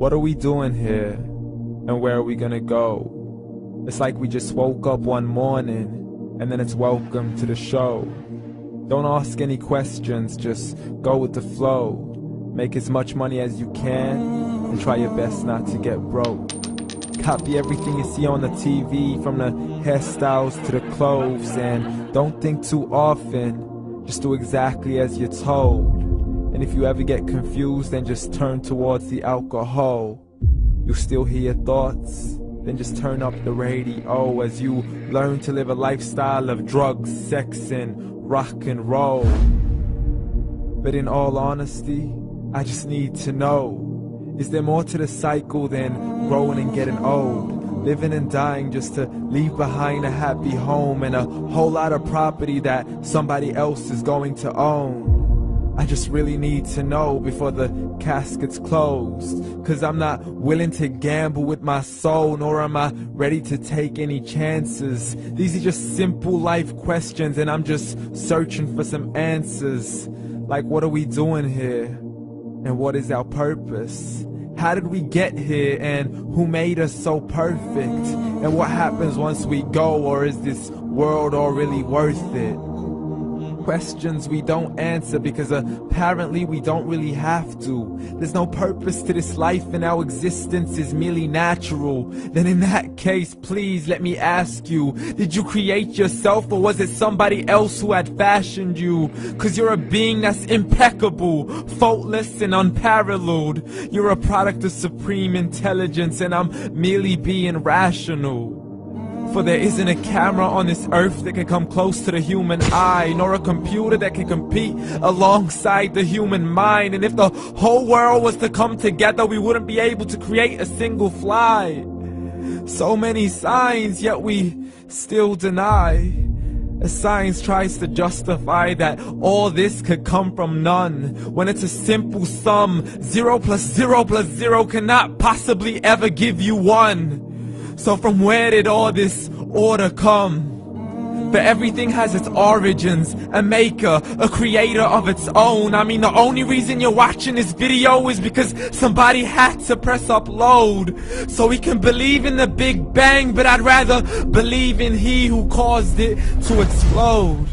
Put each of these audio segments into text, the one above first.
What are we doing here? And where are we gonna go? It's like we just woke up one morning, and then it's welcome to the show. Don't ask any questions, just go with the flow. Make as much money as you can, and try your best not to get broke. Copy everything you see on the TV, from the hairstyles to the clothes, and don't think too often, just do exactly as you're told. And if you ever get confused, then just turn towards the alcohol. You still hear your thoughts? Then just turn up the radio as you learn to live a lifestyle of drugs, sex, and rock and roll. But in all honesty, I just need to know, is there more to the cycle than growing and getting old? Living and dying just to leave behind a happy home and a whole lot of property that somebody else is going to own. I just really need to know before the casket's closed, 'cause I'm not willing to gamble with my soul, nor am I ready to take any chances. These are just simple life questions, and I'm just searching for some answers. Like, what are we doing here? And what is our purpose? How did we get here, and who made us so perfect? And what happens once we go, or is this world all really worth it? Questions we don't answer because apparently we don't really have to. There's no purpose to this life and our existence is merely natural. Then in that case, please let me ask you, did you create yourself, or was it somebody else who had fashioned you? 'Cause you're a being that's impeccable, faultless and unparalleled. You're a product of supreme intelligence, and I'm merely being rational. For there isn't a camera on this earth that can come close to the human eye, nor a computer that can compete alongside the human mind. And if the whole world was to come together, we wouldn't be able to create a single fly. So many signs, yet we still deny. As science tries to justify that all this could come from none, when it's a simple sum. 0 plus 0 plus 0 cannot possibly ever give you 1. So from where did all this order come? For everything has its origins, a maker, a creator of its own. I mean, the only reason you're watching this video is because somebody had to press upload, so we can believe in the Big Bang, but I'd rather believe in He who caused it to explode.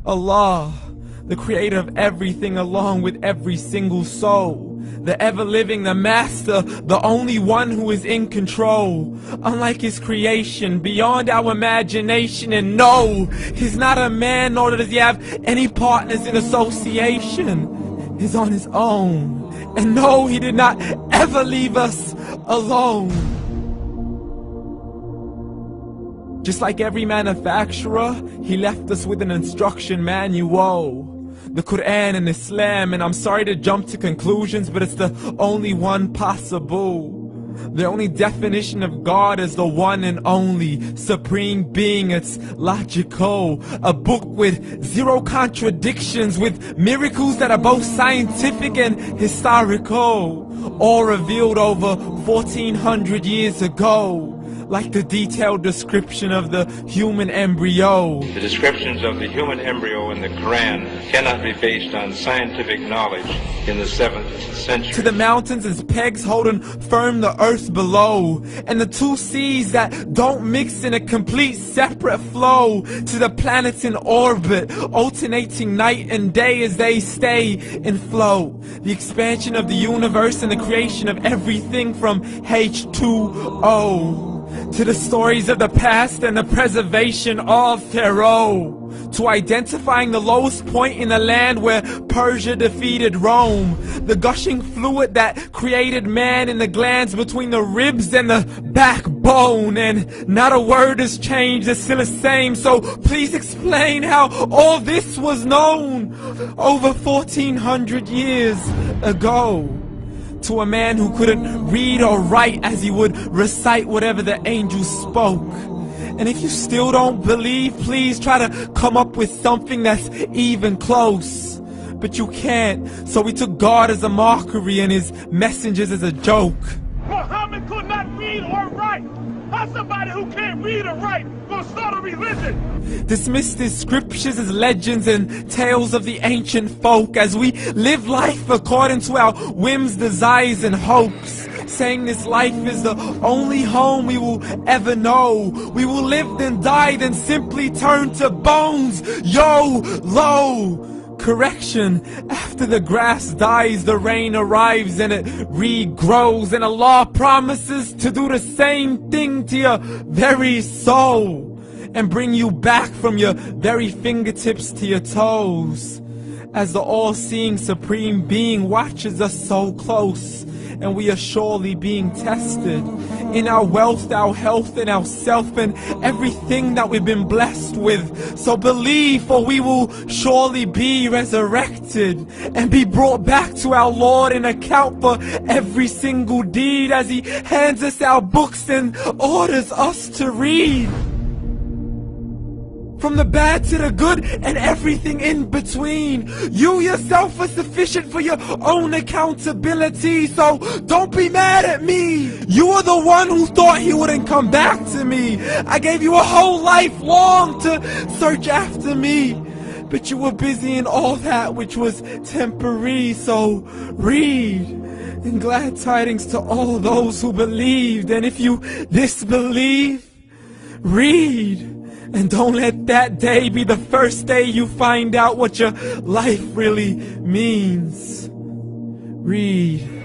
Allah, the creator of everything, along with every single soul. The ever-living, the master, the only one who is in control. Unlike his creation, beyond our imagination. And no, he's not a man, nor does he have any partners in association. He's on his own. And no, he did not ever leave us alone. Just like every manufacturer, he left us with an instruction manual. The Quran and Islam, and I'm sorry to jump to conclusions, but it's the only one possible. The only definition of God is the one and only supreme being. It's logical, a book with 0 contradictions, with miracles that are both scientific and historical, all revealed over 1400 years ago. Like the detailed description of the human embryo. The descriptions of the human embryo in the Quran cannot be based on scientific knowledge in the 7th century. To the mountains as pegs holding firm the earth below, and the 2 seas that don't mix in a complete separate flow. To the planets in orbit, alternating night and day as they stay in flow. The expansion of the universe and the creation of everything from H2O. To the stories of the past and the preservation of Pharaoh. To identifying the lowest point in the land where Persia defeated Rome. The gushing fluid that created man in the glands between the ribs and the backbone. And not a word has changed, it's still the same. So please explain how all this was known over 1400 years ago. To a man who couldn't read or write, as he would recite whatever the angels spoke. And if you still don't believe, please try to come up with something that's even close. But you can't, so we took God as a mockery and his messengers as a joke. Muhammad could not read or write. How's somebody who can't read or write gonna start a religion? Dismissed his scriptures as legends and tales of the ancient folk, as we live life according to our whims, desires, and hopes. saying this life is the only home we will ever know. We will live then die, then simply turn to bones. YOLO! Correction, after the grass dies, the rain arrives and it regrows, and Allah promises to do the same thing to your very soul and bring you back from your very fingertips to your toes, as the all-seeing supreme being watches us so close, and we are surely being tested in our wealth, our health, and our self, and everything that we've been blessed with. So believe, for we will surely be resurrected and be brought back to our Lord and account for every single deed, as He hands us our books and orders us to read. From the bad to the good and everything in between. You yourself are sufficient for your own accountability, so don't be mad at me. You are the one who thought He wouldn't come back to me. I gave you a whole life long to search after me, but you were busy in all that which was temporary. So read, and glad tidings to all those who believed. And if you disbelieve, read. And don't let that day be the first day you find out what your life really means. Read.